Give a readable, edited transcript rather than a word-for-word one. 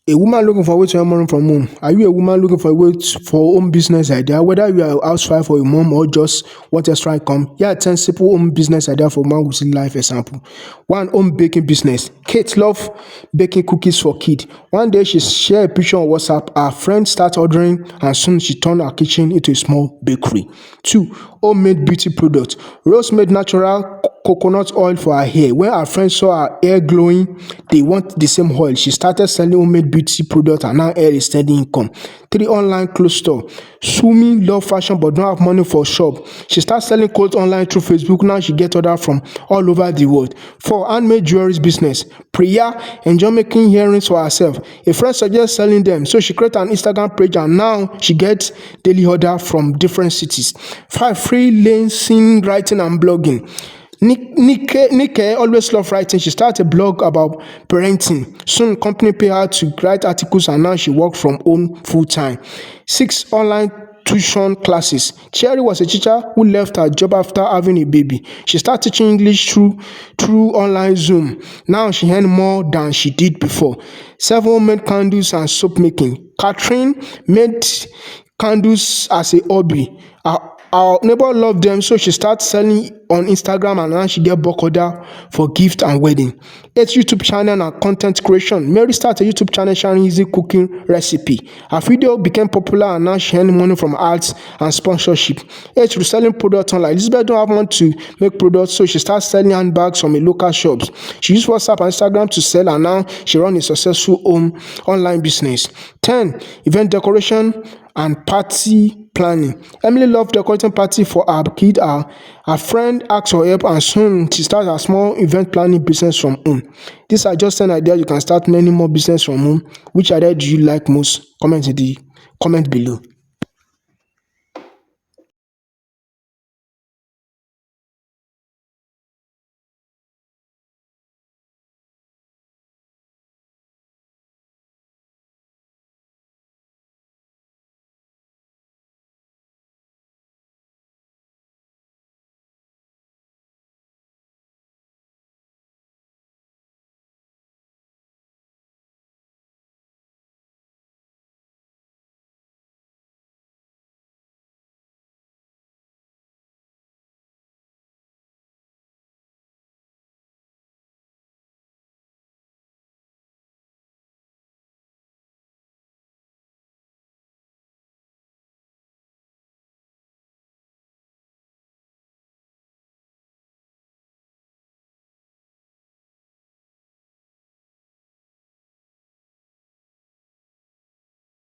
A woman looking for a way to earn money from home. Are you a woman looking for a way for home business idea? Whether you are a housewife or a mom or just want extra income, here are 10 simple home business idea for man with life example. 1. Home baking business. Kate love baking cookies for kids. One day she shared a picture on WhatsApp. Her friend start ordering and soon she turned her kitchen into a small bakery. 2. Homemade beauty product. Rose made natural coconut oil for her hair. When her friends saw her hair glowing, they want the same oil. She started selling homemade beauty products and now hair is steady income. 3. Online clothes store. Sumi love fashion but don't have money for shop. She started selling clothes online through Facebook. Now she get orders from all over the world. 4. Handmade jewelry business. Priya enjoy making earrings for herself. A friend suggests selling them, so she created an Instagram page and now she gets daily order from different cities. 5. Freelancing, writing and blogging. Nike always loved writing. She started a blog about parenting. Soon, company paid her to write articles and now she works from home full time. 6. Online tuition classes. Cherry was a teacher who left her job after having a baby. She started teaching English through online Zoom. Now she earns more than she did before. 7. Homemade candles and soap making. Catherine made candles as a hobby. Our neighbor loved them, so she started selling on Instagram and now she get bulk order for gift and wedding. 8. YouTube channel and content creation. Mary started a YouTube channel sharing easy cooking recipe. Her video became popular and now she earns money from ads and sponsorship. 8. Reselling products online. Elizabeth don't have money to make products, so she started selling handbags from a local shops. She used WhatsApp and Instagram to sell and now she runs a successful home online business. 10. Event decoration and party planning. Emily loved decorating party for her kid. Her friend asked for help and soon she started a small event planning business from home. These are just 10 ideas. You can start many more business from home. Which idea do you like most? Comment below.